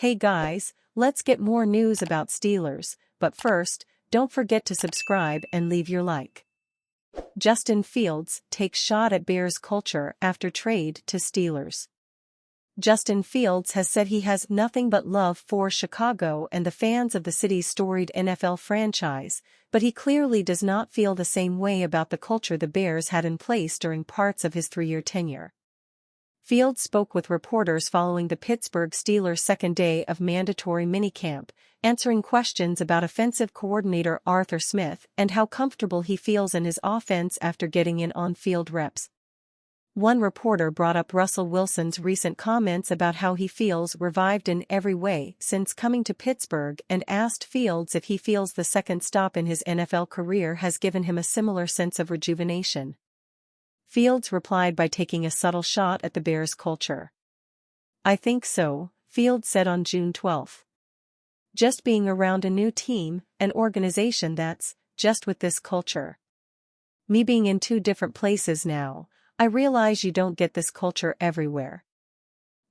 Hey guys, let's get more news about Steelers, but first, don't forget to subscribe and leave your like. Justin Fields takes shot at Bears culture after trade to Steelers. Justin Fields has said he has nothing but love for Chicago and the fans of the city's storied NFL franchise, but he clearly does not feel the same way about the culture the Bears had in place during parts of his 3-year tenure. Fields spoke with reporters following the Pittsburgh Steelers' second day of mandatory minicamp, answering questions about offensive coordinator Arthur Smith and how comfortable he feels in his offense after getting in on-field reps. One reporter brought up Russell Wilson's recent comments about how he feels revived in every way since coming to Pittsburgh and asked Fields if he feels the second stop in his NFL career has given him a similar sense of rejuvenation. Fields replied by taking a subtle shot at the Bears' culture. "I think so," Fields said on June 12. "Just being around a new team, an organization that's just with this culture. Me being in two different places now, I realize you don't get this culture everywhere.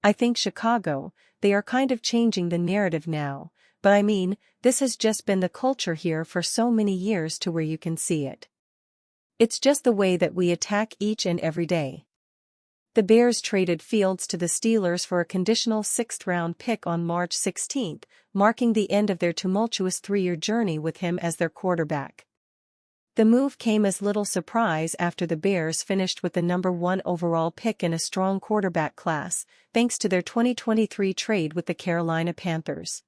I think Chicago, they are kind of changing the narrative now, but I mean, this has just been the culture here for so many years to where you can see it. It's just the way that we attack each and every day." The Bears traded Fields to the Steelers for a conditional 6th-round pick on March 16, marking the end of their tumultuous 3-year journey with him as their quarterback. The move came as little surprise after the Bears finished with the number 1 overall pick in a strong quarterback class, thanks to their 2023 trade with the Carolina Panthers.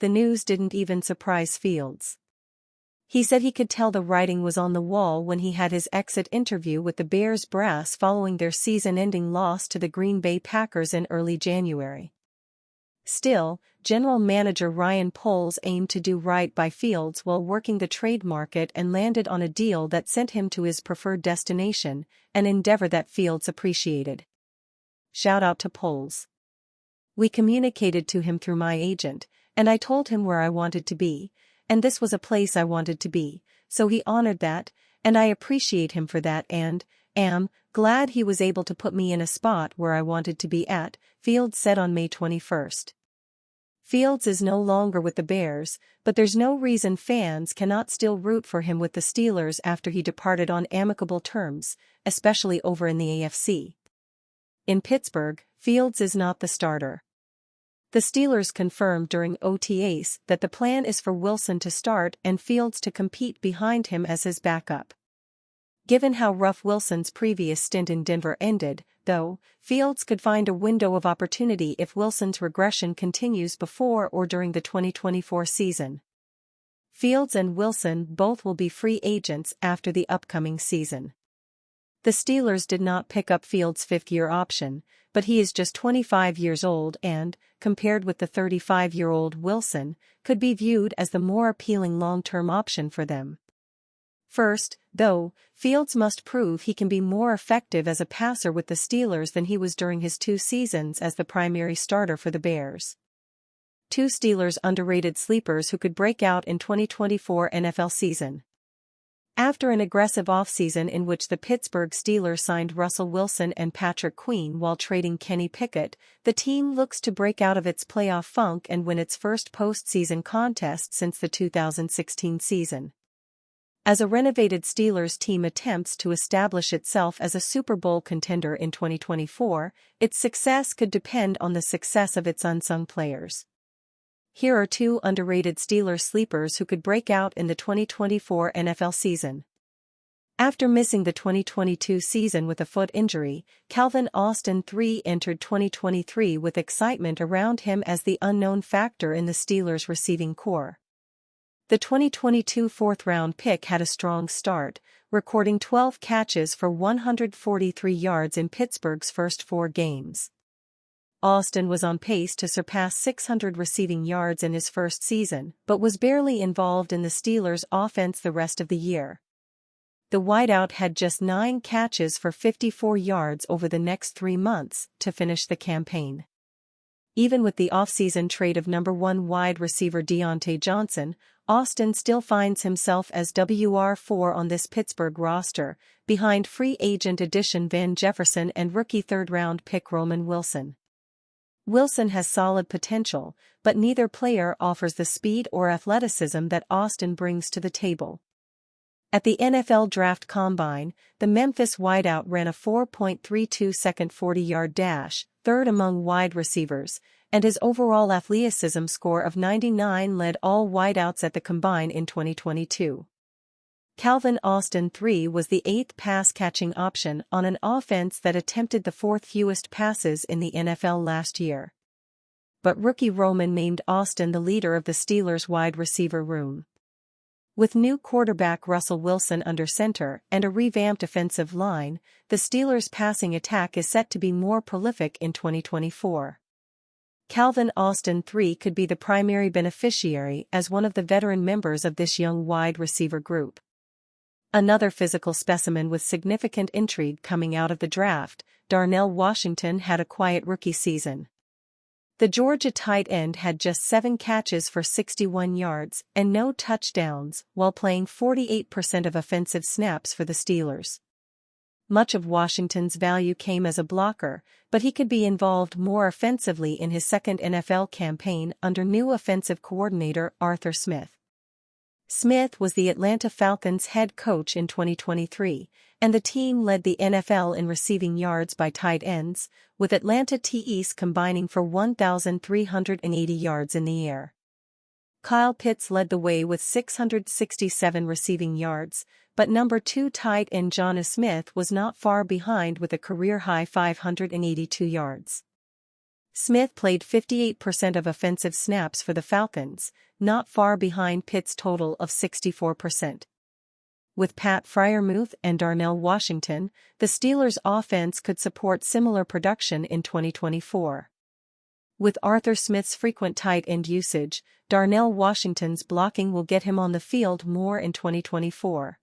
The news didn't even surprise Fields. He said he could tell the writing was on the wall when he had his exit interview with the Bears brass following their season-ending loss to the Green Bay Packers in early January. Still, General Manager Ryan Poles aimed to do right by Fields while working the trade market and landed on a deal that sent him to his preferred destination, an endeavor that Fields appreciated. Shout out to Poles. "We communicated to him through my agent, and I told him where I wanted to be, and this was a place I wanted to be, so he honored that, and I appreciate him for that and am glad he was able to put me in a spot where I wanted to be at," Fields said on May 21. Fields is no longer with the Bears, but there's no reason fans cannot still root for him with the Steelers after he departed on amicable terms, especially over in the AFC. In Pittsburgh, Fields is not the starter. The Steelers confirmed during OTAs that the plan is for Wilson to start and Fields to compete behind him as his backup. Given how rough Wilson's previous stint in Denver ended, though, Fields could find a window of opportunity if Wilson's regression continues before or during the 2024 season. Fields and Wilson both will be free agents after the upcoming season. The Steelers did not pick up Fields' 5th-year option, but he is just 25 years old and, compared with the 35-year-old Wilson, could be viewed as the more appealing long-term option for them. First, though, Fields must prove he can be more effective as a passer with the Steelers than he was during his 2 seasons as the primary starter for the Bears. 2 Steelers underrated sleepers who could break out in 2024 NFL season. After an aggressive offseason in which the Pittsburgh Steelers signed Russell Wilson and Patrick Queen while trading Kenny Pickett, the team looks to break out of its playoff funk and win its first postseason contest since the 2016 season. As a renovated Steelers team attempts to establish itself as a Super Bowl contender in 2024, its success could depend on the success of its unsung players. Here are 2 underrated Steelers sleepers who could break out in the 2024 NFL season. After missing the 2022 season with a foot injury, Calvin Austin III entered 2023 with excitement around him as the unknown factor in the Steelers' receiving core. The 2022 4th-round pick had a strong start, recording 12 catches for 143 yards in Pittsburgh's first 4 games. Austin was on pace to surpass 600 receiving yards in his first season, but was barely involved in the Steelers' offense the rest of the year. The wideout had just 9 catches for 54 yards over the next 3 months to finish the campaign. Even with the offseason trade of number 1 wide receiver Deontay Johnson, Austin still finds himself as WR4 on this Pittsburgh roster, behind free agent addition Van Jefferson and rookie 3rd-round pick Roman Wilson. Wilson has solid potential, but neither player offers the speed or athleticism that Austin brings to the table. At the NFL Draft Combine, the Memphis wideout ran a 4.32-second 40-yard dash, third among wide receivers, and his overall athleticism score of 99 led all wideouts at the Combine in 2022. Calvin Austin III was the eighth pass-catching option on an offense that attempted the fourth fewest passes in the NFL last year. But rookie Roman named Austin the leader of the Steelers' wide receiver room. With new quarterback Russell Wilson under center and a revamped offensive line, the Steelers' passing attack is set to be more prolific in 2024. Calvin Austin III could be the primary beneficiary as one of the veteran members of this young wide receiver group. Another physical specimen with significant intrigue coming out of the draft, Darnell Washington had a quiet rookie season. The Georgia tight end had just 7 catches for 61 yards and no touchdowns while playing 48% of offensive snaps for the Steelers. Much of Washington's value came as a blocker, but he could be involved more offensively in his second NFL campaign under new offensive coordinator Arthur Smith. Smith was the Atlanta Falcons head coach in 2023, and the team led the NFL in receiving yards by tight ends, with Atlanta TEs combining for 1,380 yards in the air. Kyle Pitts led the way with 667 receiving yards, but number 2 tight end Jonnu Smith was not far behind with a career-high 582 yards. Smith played 58% of offensive snaps for the Falcons, not far behind Pitt's total of 64%. With Pat Freiermuth and Darnell Washington, the Steelers' offense could support similar production in 2024. With Arthur Smith's frequent tight end usage, Darnell Washington's blocking will get him on the field more in 2024.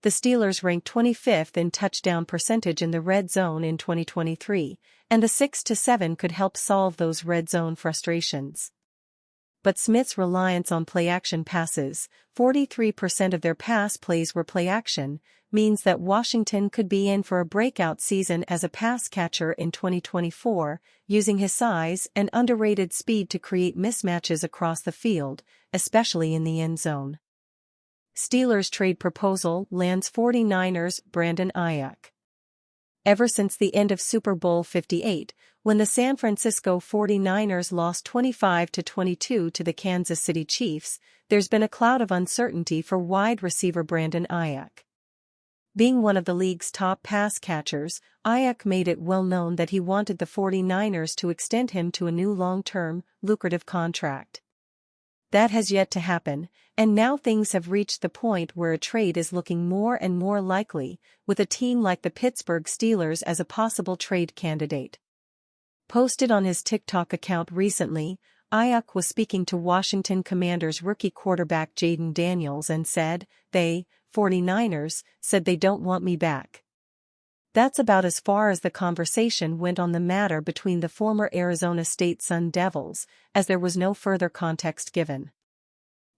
The Steelers ranked 25th in touchdown percentage in the red zone in 2023, and the 6-7 could help solve those red zone frustrations. But Smith's reliance on play-action passes, 43% of their pass plays were play-action, means that Washington could be in for a breakout season as a pass catcher in 2024, using his size and underrated speed to create mismatches across the field, especially in the end zone. Steelers trade proposal lands 49ers Brandon Aiyuk. Ever since the end of Super Bowl 58, when the San Francisco 49ers lost 25-22 to the Kansas City Chiefs, there's been a cloud of uncertainty for wide receiver Brandon Aiyuk. Being one of the league's top pass catchers, Aiyuk made it well known that he wanted the 49ers to extend him to a new long-term, lucrative contract. That has yet to happen, and now things have reached the point where a trade is looking more and more likely, with a team like the Pittsburgh Steelers as a possible trade candidate. Posted on his TikTok account recently, Aiyuk was speaking to Washington Commanders rookie quarterback Jayden Daniels and said, "They, 49ers, said they don't want me back." That's about as far as the conversation went on the matter between the former Arizona State Sun Devils, as there was no further context given.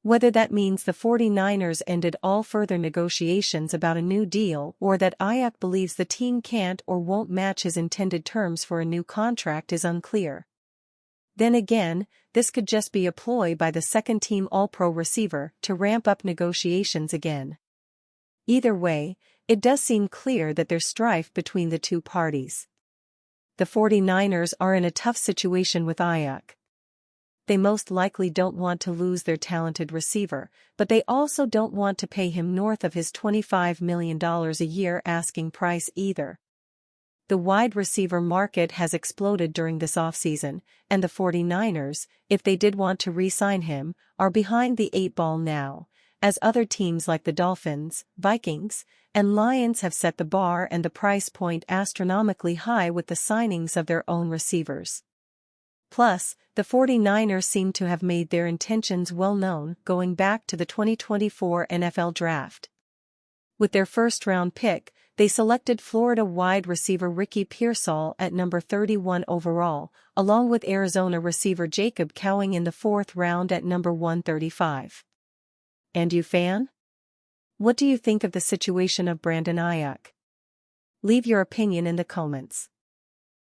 Whether that means the 49ers ended all further negotiations about a new deal or that Aiyuk believes the team can't or won't match his intended terms for a new contract is unclear. Then again, this could just be a ploy by the second-team All-Pro receiver to ramp up negotiations again. Either way, it does seem clear that there's strife between the two parties. The 49ers are in a tough situation with Aiyuk. They most likely don't want to lose their talented receiver, but they also don't want to pay him north of his $25 million a year asking price either. The wide receiver market has exploded during this offseason, and the 49ers, if they did want to re-sign him, are behind the 8 ball now, as other teams like the Dolphins, Vikings, and Lions have set the bar and the price point astronomically high with the signings of their own receivers. Plus, the 49ers seem to have made their intentions well known going back to the 2024 NFL Draft. With their first-round pick, they selected Florida wide receiver Ricky Pearsall at number 31 overall, along with Arizona receiver Jacob Cowing in the 4th round at number 135. And you fan? What do you think of the situation of Brandon Aiyuk? Leave your opinion in the comments.